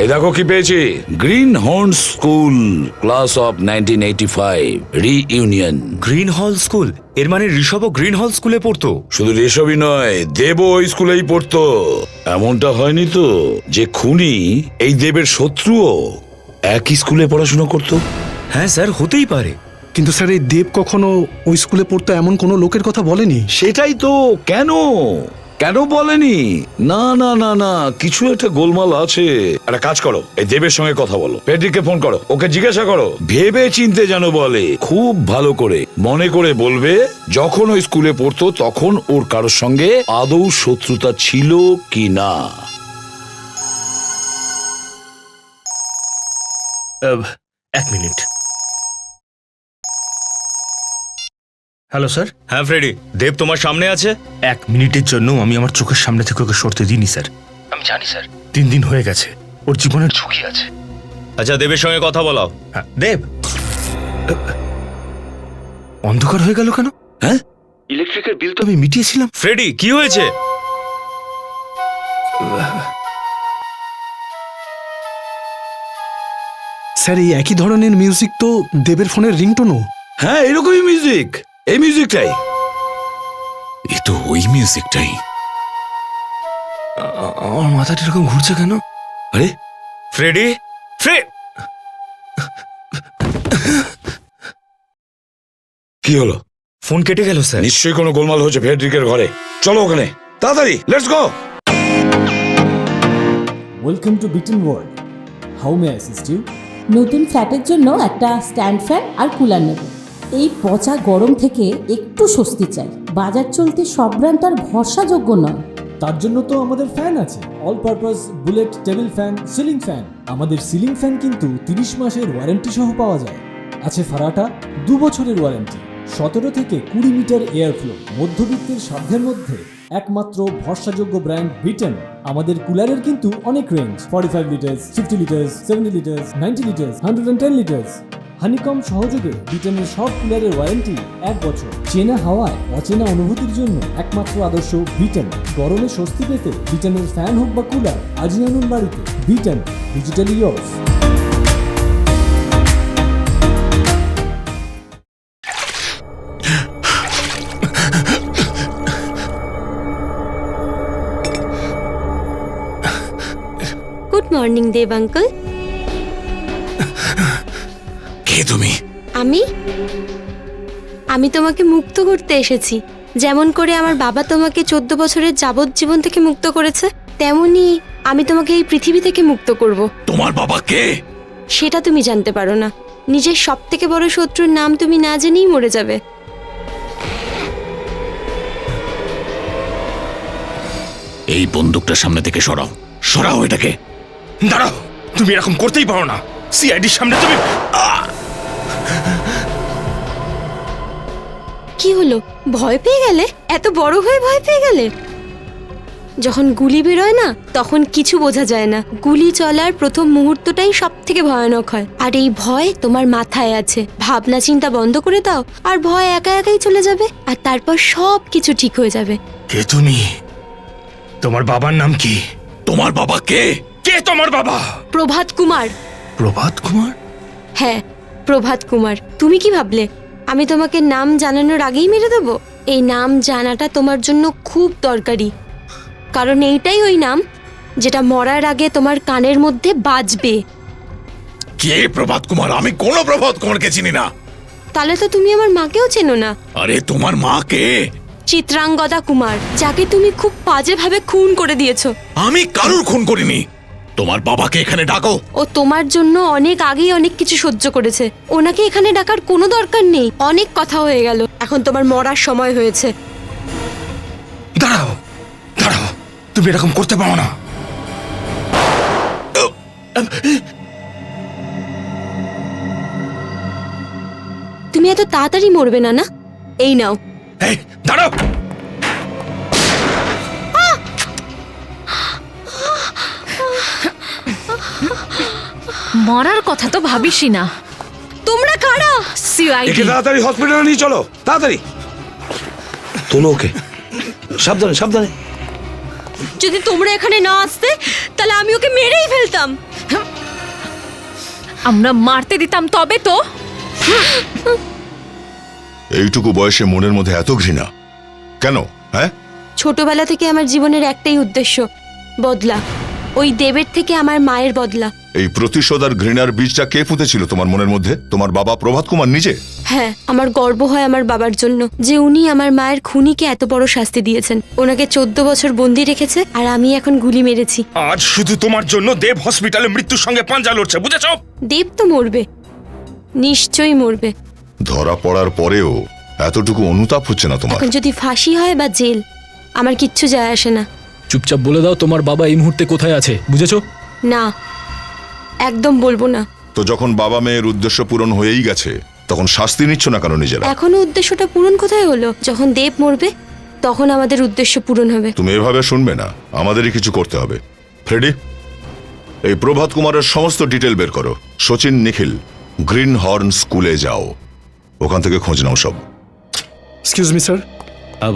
এই দেখো কি পেয়েছি। Green Horn school, class of 1985, reunion. Green Hall school, এর মানে ঋষভও গ্রিন হল স্কুলে পড়তো? শুধু ঋষভই নয়, দেবও ওই স্কুলেই পড়তো। এমনটা হয়নি তো যে খুনি এই দেবের শত্রুও একই স্কুলে পড়াশোনা করতো? হ্যাঁ স্যার, হতেই পারে। কিন্তু স্যার এই দেব কখনো ওই স্কুলে পড়তো এমন কোনো লোকের কথা বলেনি। সেটাই তো, কেন কেন বলেনি? না না না না, কিছু একটা গোলমাল আছে। একটা কাজ করো, এই দেবের সঙ্গে কথা বলো, পেড্রিককে ফোন করো, ওকে জিজ্ঞাসা করো, ভেবে চিনতে যেন বলে, খুব ভালো করে মনে করে বলবে যখন ওই স্কুলে পড়তো তখন ওর কারোর সঙ্গে আদৌ শত্রুতা ছিল কি না। 1 মিনিট। Hello sir. হ্যাঁ ফ্রেডি, দেব তোমার সামনে আছে। 1 মিনিটের জন্য আমি আমার চোখের সামনে থেকে ওকে সরতে দিইনি স্যার। আমি জানি স্যার 3 দিন হয়ে গেছে, ওর জীবনের ঝুঁকি আছে। আচ্ছা, দেবের সঙ্গে কথা বলাও। হ্যাঁ দেব। অন্ধকার হয়ে গেল কেন? হ্যাঁ, ইলেকট্রিকের বিল তো আমি মিটিয়েছিলাম। ফ্রেডি, কি হয়েছে? স্যার এই একই ধরনের মিউজিক তো দেবের ফোনের রিংটোনও। হ্যাঁ এরকমই মিউজিক, এই মিউজিকটাই। এ তো ওই মিউজিকটাই। আমার মাথাটা এরকম ঘুরছে কেন? আরে ফ্রেডি, কি হলো? ফোন কেটে গেল স্যার। নিশ্চয়ই কোনো গোলমাল হয়েছে ফেডরিকের ঘরে। চলো ওখানে তাড়াতাড়ি, লেটস গো। ওয়েলকাম টু বিটেন world, how may assist you? নতুন ফ্ল্যাটের জন্য একটা স্ট্যান্ড ফ্যান আর কুলার নেব। এই পচা গরম থেকে একটু স্বস্তি চাই। বাজার চলতে সব ব্র্যান্ড তো আর ভরসাযোগ্য নয়। তার জন্য তো আমাদের ফ্যান আছে, all purpose bullet table fan, ceiling fan. আমাদের সিলিং ফ্যান কিন্তু 30 মাসের ওয়ারেন্টি সহ পাওয়া যায়। আছে ফারাটা 2 বছরের ওয়ারেন্টি, 17 থেকে 20 মিটার এয়ার ফ্লো, মধ্যবিত্তের সাধ্যের মধ্যে একমাত্র ভরসাযোগ্য ব্র্যান্ড বিটেন। আমাদের কুলারের কিন্তু অনেক range, 45 litres, 50 litres, 70 litres, 90 litres, 110 litres. Honeycomb সহযোগে বিটেনের সব কুলারের ওয়ারেন্টি 1 বছর। চেনা হাওয়ায় অচেনা অনুভূতির জন্য একমাত্র আদর্শ বিটেন। গরমে স্বস্তি পেতে বিটেনের ফ্যান হোক বা কুলার, আজই আনুন বাড়িতে। বিটেন, digitally years. Good morning Dev uncle. কে তুমি? আমি তোমাকে মুক্ত করতে এসেছি। যেমন করে আমার বাবা তোমাকে 14 বছরের যাবজ্জীবন থেকে মুক্ত করেছে, তেমনি আমি তোমাকে এই পৃথিবী থেকে মুক্ত করব। তোমার বাবা কে? সেটা তুমি জানতে পারো না। নিজের সব থেকে বড় শত্রুর নাম তুমি না জেনেই মরে যাবে। এই বন্দুকটা সামনে থেকে সরাও, সরাও এটাকে। দাঁড়াও, তুমি এরকম করতেই পারো না। সিআইডির সামনে তুমি কি হলো, ভয় পেয়ে গেলে? এত বড় হয়ে ভয় পেয়ে গেলে? যখন গুলি বেরোয় না, তখন কিছু বোঝা যায় না। গুলি চলার প্রথম মুহূর্তটাই সব থেকে ভয়ানক হয়। আর এই ভয় তোমার মাথায় আছে। ভাবনা চিন্তা বন্ধ করে দাও, আর ভয় একা একাই চলে যাবে, আর তারপর সব কিছু ঠিক হয়ে যাবে। কে তুমি? তোমার বাবার নাম কি? তোমার বাবা কে? কে তোমার বাবা? প্রভাত কুমার। প্রভাত কুমার? হ্যাঁ, প্রভাত কুমার। তুমি কি ভাবলে আমি তোমাকে নাম জানানোর আগেই মেরে দেবো? এই নাম জানাটা তোমার জন্য খুব দরকারি, কারণ এইটাই ওই নাম যেটা মরার আগে তোমার কানের মধ্যে বাজবে। কে প্রভাত কুমার? আমি কোনো প্রভাত কুমারকে চিনি না। তাহলে তো তুমি আমার মাকেও চেনো না। আরে তোমার মা কে? চিত্রাঙ্গদা কুমার, যাকে তুমি খুব বাজেভাবে খুন করে দিয়েছো। আমি কারুর খুন করিনি। তোমার বাবাকে এখানে ডাকো। ও তোমার জন্য অনেক আগেই অনেক কিছু সহ্য করেছে। ওনাকে এখানে ডাকার কোনো দরকার নেই। অনেক কথা হয়ে গেল, এখন তোমার মরার সময় হয়েছে। দাঁড়াও, দাঁড়াও, তুমি এরকম করতে পারো না। তুমি এত তাড়াতাড়ি মরবে না, না? এই নাও। এই দাঁড়াও। মরার কথা তো ভাবিসই না। তোমরা কারা? একে তাড়াতাড়ি হসপিটালে নিয়ে চলো, তাড়াতাড়ি তোলো ওকে। সাবধানে সাবধানে। যদি তোমরা এখানে না আসতে, তাহলে আমি ওকে মেরেই ফেলতাম। আমরা মারতে দিতাম তবে তো। এইটুকু বয়সে মনের মধ্যে এত ঘৃণা কেন? হ্যাঁ, ছোটবেলা থেকে আমার জীবনের একটাই উদ্দেশ্য, বদলা। ওই দেবের থেকে আমার মায়ের বদলা। এই প্রতিশোধ আর ঘৃণার বীজটা কে পুঁতেছিল তোমার মনের মধ্যে? তোমার বাবা প্রভাত কুমার নিজে? হ্যাঁ, আমার গর্ব হয় আমার বাবার জন্য যে উনি আমার মায়ের খুনিকে এত বড় শাস্তি দিয়েছেন। ওনাকে 14 বছর বন্দি রেখেছে, আর আমি এখন গুলি মেরেছি। আজ শুধু তোমার জন্য দেব হসপিটালে মৃত্যুর সঙ্গে পাঞ্জা লড়ছে, বুঝেছ? দেব তো মরবে, নিশ্চয়ই মরবে। ধরা পড়ার পরেও এতটুকু অনুতাপ হচ্ছে না তোমার? এখন যদি ফাঁসি হয় বা জেল, আমার কিচ্ছু যায় আসে না। চুপচাপ বলে দাও তোমার বাবা এই মুহূর্তে কোথায় আছে, বুঝেছো? না, একদম বলবো না। তো যখন বাবা মেয়ের উদ্দেশ্য পূরণ হয়েই গেছে, তখন শাস্তি নিচ্ছ না কেন নিজেরা? এখনো উদ্দেশ্যটা পূরণ কোথায় হলো? যখন দেব মরবে, তখন আমাদের উদ্দেশ্য পূরণ হবে। তুমি এভাবে শুনবে না, আমাদেরই কিছু করতে হবে। ফ্রেডি, এই প্রভাত কুমারের সমস্ত ডিটেল বের করো। সচিন, নিখিল, গ্রিন হর্ন স্কুলে যাও, ওখান থেকে খোঁজ নাও সব। Excuse me sir.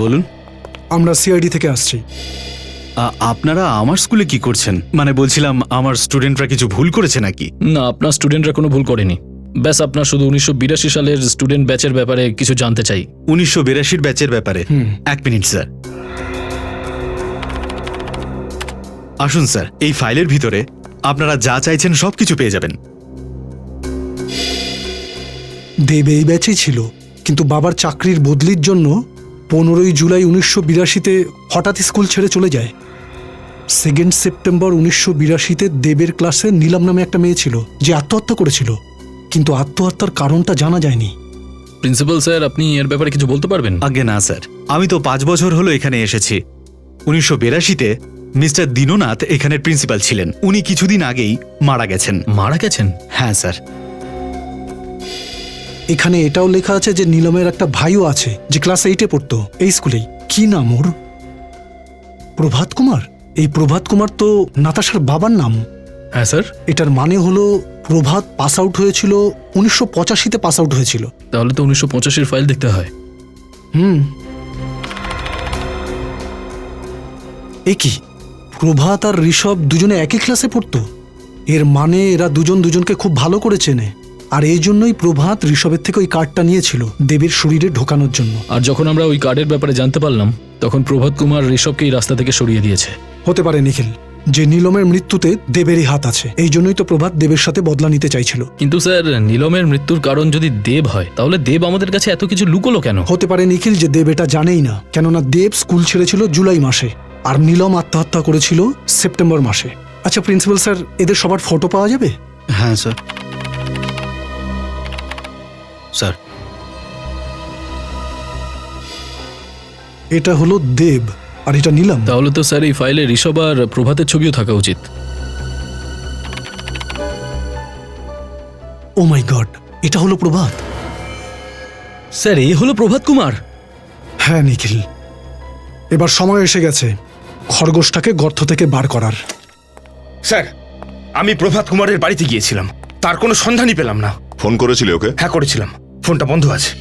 বলুন। আমরা সিআইডি থেকে আসছি। আপনারা আমার স্কুলে কি করছেন? মানে বলছিলাম আমার স্টুডেন্টরা কিছু ভুল করেছে নাকি? না, আপনার স্টুডেন্টরা কোনো ভুল করেনি। ব্যাস আপনার শুধু 1982 সালের স্টুডেন্ট ব্যাচের ব্যাপারে কিছু জানতে চাই। 1982 ব্যাচের ব্যাপারে? এক মিনিট স্যার। আসুন স্যার, এই ফাইলের ভিতরে আপনারা যা চাইছেন সবকিছু পেয়ে যাবেন। দেব এই ব্যাচেই ছিল, কিন্তু বাবার চাকরির বদলির জন্য 15ই জুলাই 1982-তে হঠাৎ স্কুল ছেড়ে চলে যায়। 2 সেপ্টেম্বর 1982-তে দেবের ক্লাসে নীলাম নামে একটা মেয়ে ছিল যে আত্মহত্যা করেছিল, কিন্তু আত্মহত্যার কারণটা জানা যায়নি। প্রিন্সিপাল স্যার, আপনি এর ব্যাপারে কিছু বলতে পারবেন? আগে না স্যার, আমি তো 5 বছর হলো এখানে এসেছি। 1982-তে মিস্টার দীননাথ এখানের প্রিন্সিপাল ছিলেন। উনি কিছুদিন আগেই মারা গেছেন। মারা গেছেন? হ্যাঁ স্যার। এখানে এটাও লেখা আছে যে নীলমের একটা ভাইও আছে যে ক্লাস 8-এ পড়তো এই স্কুলেই। কি নাম ওর? প্রভাত কুমার। এই প্রভাত কুমার তো নাতাশার বাবার নাম। হ্যাঁ স্যার। এটার মানে হলো প্রভাত পাস আউট হয়েছিল 1985-তে পাস আউট হয়েছিল। তাহলে তো 1985-এর ফাইল দেখতে হয়। এ কি, প্রভাত আর ঋষভ দুজনে একই ক্লাসে পড়তো? এর মানে এরা দুজন দুজনকে খুব ভালো করে চেনে, আর এই জন্যই প্রভাত ঋষভের থেকে ওই কার্ডটা নিয়েছিল দেবের শরীরে ঢোকানোর জন্য। আর যখন আমরা ওই কার্ডের ব্যাপারে জানতে পারলাম, তখন প্রভাত কুমার ঋষভকে এই রাস্তা থেকে সরিয়ে দিয়েছে। হতে পারে নিখিল, কিন্তু বাবার চাকরির বদলির জন্য 15ই জুলাই 1982-তে যে নীলমের মৃত্যুতে দেবেরই হাত আছে। এই জন্যই তো প্রভাত দেবের সাথে বদলা নিতে চাইছিল। কিন্তু স্যার নীলমের মৃত্যুর কারণ যদি দেব হয় তাহলে দেব আমাদের কাছে এত কিছু লুকোলো কেন? হতে পারে নিখিল যে দেব এটা জানেই না, কেননা দেব স্কুল ছেড়েছিল জুলাই মাসে আর নীলম আত্মহত্যা করেছিল সেপ্টেম্বর মাসে। আচ্ছা প্রিন্সিপাল স্যার, এদের সবার ফটো পাওয়া যাবে? হ্যাঁ স্যার। স্যার, এটা হলো দেব আর এটা নীলম। তাহলে তো স্যার এই ফাইলে ঋষভ আর প্রভাতের ছবিও থাকা উচিত। ও মাই গড, এটা হলো প্রভাত। স্যার এই হলো প্রভাত কুমার? হ্যাঁ নিখিল, এবার সময় এসে গেছে খরগোশটাকে গর্ত থেকে বার করার। স্যার, আমি প্রভাত কুমারের বাড়িতে গিয়েছিলাম, তার কোনো সন্ধানই পেলাম না। ফোন করেছিলে ওকে? হ্যাঁ করেছিলাম, ফোনটা বন্ধ আছে।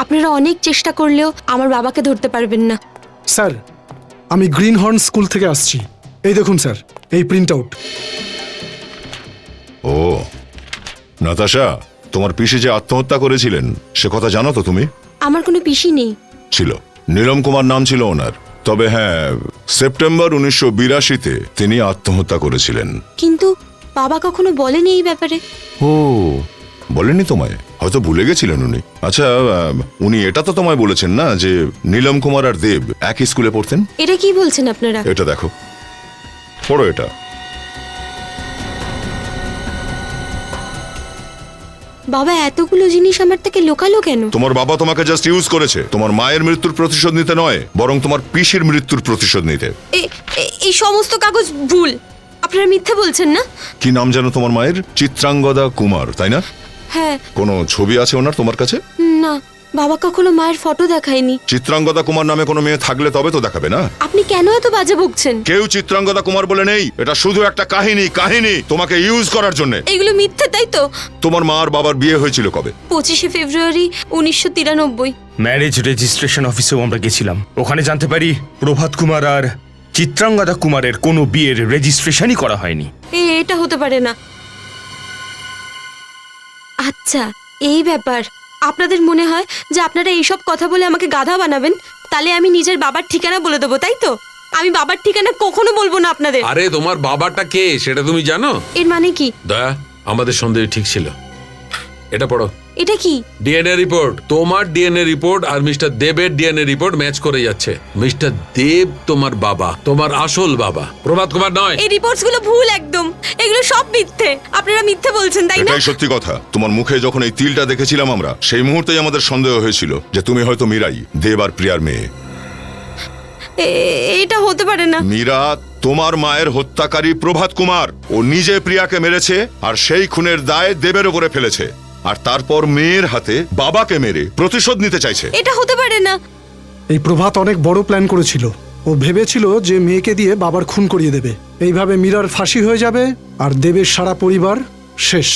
আপনারা অনেক চেষ্টা করলেও আমার বাবাকে ধরতে পারবেন না। স্যার, আমি গ্রিন হর্ন স্কুল থেকে আসছি। এই দেখুন স্যার, এই প্রিন্ট আউট। ও নাতাশা, তোমার পিসি যে আত্মহত্যা করেছিলেন সে কথা জানো তো তুমি? আমার কোনো পিসি নেই। ছিল, নীলম কুমার নাম ছিল ওনার। তবে হ্যাঁ, সেপ্টেম্বর 1982-তে তিনি আত্মহত্যা করেছিলেন। কিন্তু বাবা কখনো বলেনি এই ব্যাপারে। ও বলেনি তোমায়? হয়তো ভুলে গেছিলেন উনি। আচ্ছা, উনি এটা তো তোমায় বলেছেন না যে নীলম কুমার আর দেব একই স্কুলে পড়তেন? এটা কি বলছেন আপনারা? এটা দেখো, পড়ো এটা। বাবা এতগুলো জিনিস আমার থেকে লোকালো কেন? তোমার বাবা তোমাকে জাস্ট ইউজ করেছে, তোমার মায়ের মৃত্যুর প্রতিশোধ নিতে নয়, বরং তোমার পিসির মৃত্যুর প্রতিশোধ নিতে। এই সমস্ত কাগজ ভুল। আপনারা মিথ্যে বলছেন না? কি নাম জানো তোমার মায়ের? চিত্রাঙ্গদা কুমার, তাই না? হ্যাঁ। কোনো ছবি আছে ওনার তোমার কাছে? না, বাবা কখনো মায়ের ফটো দেখায়নি। চিত্রাঙ্গদা কুমার নামে কোনো মেয়ে থাকলে তবে তো দেখাবে না। আপনি কেন এত বাজে বকছেন? কেউ চিত্রাঙ্গদা কুমার বলে নেই, এটা শুধু একটা কাহিনী তোমাকে ইউজ করার জন্য। এগুলো মিথ্যে, তাই তো? তোমার মা আর বাবার বিয়ে হয়েছিল কবে? 25শে ফেব্রুয়ারি 1993। ম্যারেজ রেজিস্ট্রেশন অফিসেও আমরা গেছিলাম, ওখানে জানতে পারি প্রভাত কুমার আর চিত্রাঙ্গদা কুমারের কোনো বিয়ের রেজিস্ট্রেশনই করা হয়নি। এটা হতে পারে না। আচ্ছা, এই ব্যাপার। আপনাদের মনে হয় যে আপনারা এইসব কথা বলে আমাকে গাধা বানাবেন? তাহলে আমি নিজের বাবার ঠিকানা বলে দেবো, তাই তো? আমি বাবার ঠিকানা কখনো বলবো না আপনাদের। আরে তোমার বাবাটা কে সেটা তুমি জানো? এর মানে কি? দয়া, আমাদের সন্দেহ ঠিক ছিল। এটা পড়ো। এটা কি? DNA report. তোমার ডিএনএ রিপোর্ট আর মিস্টার দেবের ডিএনএ রিপোর্ট ম্যাচ করে যাচ্ছে। মিস্টার দেব তোমার বাবা, তোমার আসল বাবা, প্রভাত কুমার নয়। এই রিপোর্টস গুলো ভুল একদম। এগুলো সব মিথ্যে। আপনারা মিথ্যে বলছেন, তাই না? এটাই সত্যি কথা। তোমার মুখে যখন এই তিলটা দেখেছিলাম আমরা, সেই মুহূর্তেই আমাদের সন্দেহ হয়েছিল যে তুমি হয়তো মীরাই, দেব আর প্রিয়ার মেয়ে। এটা হতে পারে না। মীরা তোমার মায়ের হত্যাকারী প্রভাত কুমার। ও নিজে প্রিয়াকে মেরেছে আর সেই খুনের দায় দেবের উপরে ফেলেছে, আর তারপর মেয়ের হাতে বাবাকে মেরে প্রতিশোধ নিতে চাইছে। এটা হতে পারে না। এই প্রভাত অনেক বড় প্ল্যান করেছিল। ও ভেবেছিল যে মেয়েকে দিয়ে বাবার খুন করিয়ে দেবে। এইভাবে মীরার ফাঁসি হয়ে যাবে আর দেবের সারা পরিবার শেষ।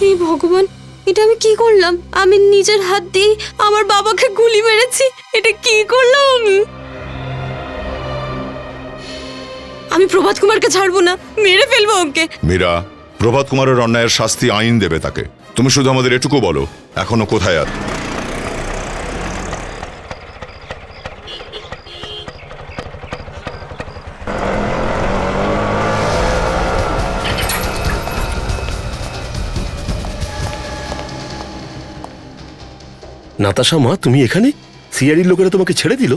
এই ভগবান, এটা আমি কি করলাম? আমি নিজের হাত দিয়ে আমার বাবাকে গুলি মেরেছি। এটা কি করলাম আমি? আমি প্রভাত কুমারকে ছাড়বো না, মেরে ফেলবো ওকে। মীরা, প্রভাত কুমারের অন্যায়ের শাস্তি আইন দেবে তাকে। তুমি শুধু আমাদের এটুকু বলো, এখনো কোথায় আর? নাতাশা মা, তুমি এখানে? সিআইডির লোকেরা তোমাকে ছেড়ে দিল?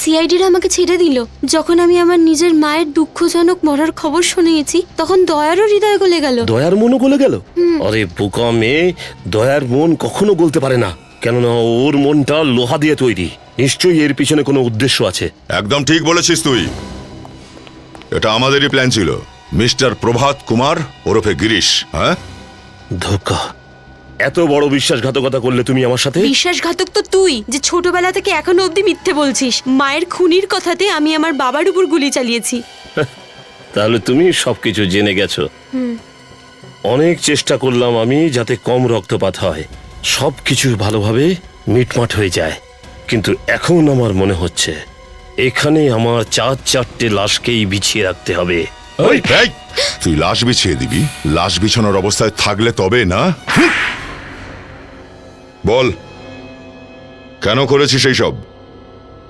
সিআইডিরা আমাকে ছেড়ে দিল। যখন আমি আমার নিজের মায়ের দুঃখজনক মরার খবর শুনেছি, তখন দয়ারও হৃদয় গলে গেল। দয়ার মনও গলে গেল? আরে বোকা মেয়ে, দয়ার মন কখনো গলতে পারে না, কেননা ওর মনটা লোহা দিয়ে তৈরি। নিশ্চয়ই এর পিছনে কোনো উদ্দেশ্য আছে। একদম ঠিক বলেছিস তুই। এটা আমাদেরই প্ল্যান ছিল। মিস্টার প্রভাত কুমার ওরফে গিরিশ। হ্যাঁ, ধোকা। এত বড় বিশ্বাসঘাতকতা করলে তুমি আমার সাথে? বিশ্বাসঘাতক তো তুই, যে ছোটবেলা থেকে এখনো অবধি মিথ্যে বলছিস। মায়ের খুনির কথাতে আমি আমার বাবার উপর গুলি চালিয়েছি। তাহলে তুমি সবকিছু জেনে গেছো। অনেক চেষ্টা করলাম আমি যাতে কম রক্তপাত হয়, সবকিছু ভালোভাবে মিটমাট হয়ে যায়, কিন্তু এখন আমার মনে হচ্ছে এখানে আমার 4-4টে লাশকেই বিছিয়ে রাখতে হবে। তুই লাশ বিছিয়ে দিবি? লাশ বিছানোর অবস্থায় থাকলে তবে না? বল, কেন করেছিস এই সব?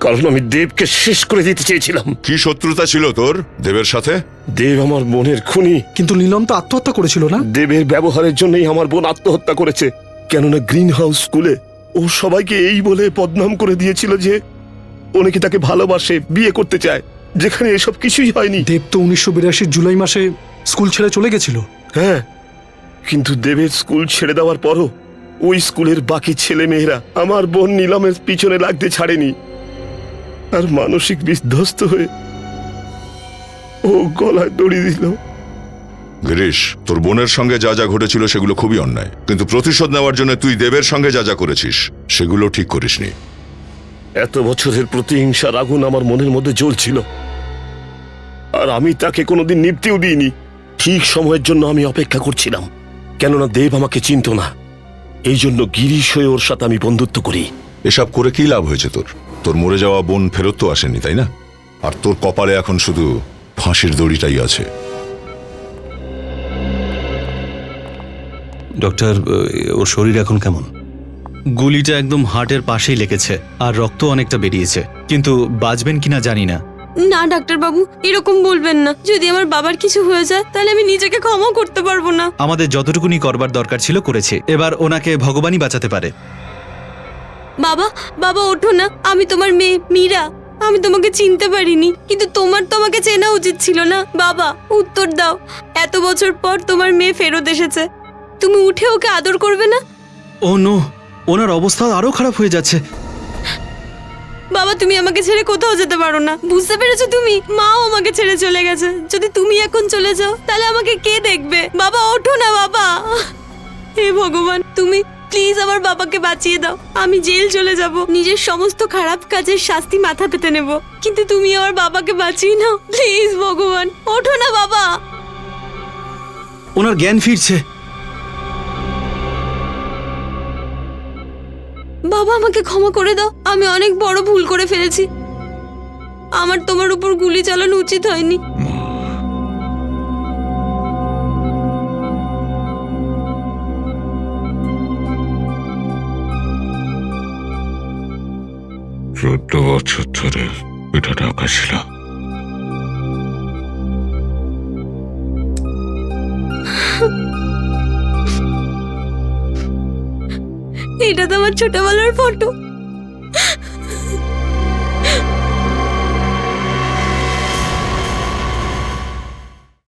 কারণ আমি দেবকে শেষ করে দিতে চেয়েছিলাম। কি শত্রুতা ছিল তোর দেবের সাথে? দেব আমার বোনের খুনি। কিন্তু নীলম তো আত্মহত্যা করেছিল না? দেবের ব্যবহারের জন্যই আমার বোন আত্মহত্যা করেছে। কেননা গ্রিন হাউস স্কুলে ও সবাইকে এই বলে বদনাম করে দিয়েছিল যে ও নাকি তাকে ভালোবাসে, বিয়ে করতে চায়, যেখানে এসব কিছুই হয়নি। দেব তো 1982 জুলাই মাসে স্কুল ছেড়ে চলে গেছিল। হ্যাঁ, কিন্তু দেবের স্কুল ছেড়ে দেওয়ার পরও ওই স্কুলের বাকি ছেলে মেয়েরা আমার বোন নীলমের পিছনে লাগতে ছাড়েনি। আর মানসিক বিধ্বস্ত হয়ে ও গলায় দড়ি দিল। গিরিশ, তোর বোনের সঙ্গে যা যা ঘটেছিল সেগুলো খুবই অন্যায়, কিন্তু প্রতিশোধ নেওয়ার জন্য তুই দেবের সঙ্গে যা যা করেছিস সেগুলো ঠিক করিসনি। এত বছরের প্রতিহিংসার আগুন আমার মনের মধ্যে জ্বলছিল, আর আমি তাকে কোনোদিন নিভতেও দিইনি। ঠিক সময়ের জন্য আমি অপেক্ষা করছিলাম, কেননা দেব আমাকে চিনত না। এই জন্য গিরিশ হয়ে ওর সাথে আমি বন্ধুত্ব করি। এসব করে কি লাভ হয়েছে তোর? তোর মরে যাওয়া বোন ফেরত তো আসেনি, তাই না? আর তোর কপালে এখন শুধু ফাঁসির দড়িটাই আছে। ডক্টর, ওর শরীর এখন কেমন? গুলিটা একদম হার্টের পাশেই লেগেছে আর রক্ত অনেকটা বেরিয়েছে, কিন্তু বাঁচবেন কিনা জানি না। না ডাক্তার বাবু, এরকম বলবেন না। যদি আমার বাবার কিছু হয়ে যায় তাহলে আমি নিজেকে ক্ষমা করতে পারবো না। আমাদের যতটুকুনি করবার দরকার ছিল করেছে, এবার ওনাকে ভগবানই বাঁচাতে পারে। বাবা, বাবা ওঠো না। আমি তোমার মেয়ে মীরা। আমি তোমাকে চিনতে পারিনি, কিন্তু তোমার তো আমাকে চেনা উচিত ছিল না। বাবা, উত্তর দাও। এত বছর পর তোমার মেয়ে ফেরত এসেছে, তুমি উঠে ওকে আদর করবে না? ও নো, ওনার অবস্থা আরো খারাপ হয়ে যাচ্ছে। বাবা, তুমি আমাকে ছেড়ে কোথাও যেতে পারো না, বুঝতে পেরেছো? তুমি মাও আমাকে ছেড়ে চলে গেছে। যদি তুমি এখন চলে যাও তাহলে আমাকে কে দেখবে? বাবা ওঠো না বাবা। হে ভগবান, তুমি প্লিজ আমার বাবাকে বাঁচিয়ে দাও। আমি জেল চলে যাব, নিজের সমস্ত খারাপ কাজের শাস্তি মাথা পেতে নেব, কিন্তু তুমি আমার বাবাকে বাঁচিয়ে নাও প্লিজ। ভগবান ওঠো না বাবা। ওনার জ্ঞান ফিরছে। বাবা আমাকে ক্ষমা করে দাও, আমি অনেক বড় ভুল করে ফেলেছি। আমার তোমার উপর গুলি চালানো উচিত হয়নি। চোদ্দ বছর ধরে এটা ঢাকা ছিল। এটা তো আমার ছোটবেলার ফটো।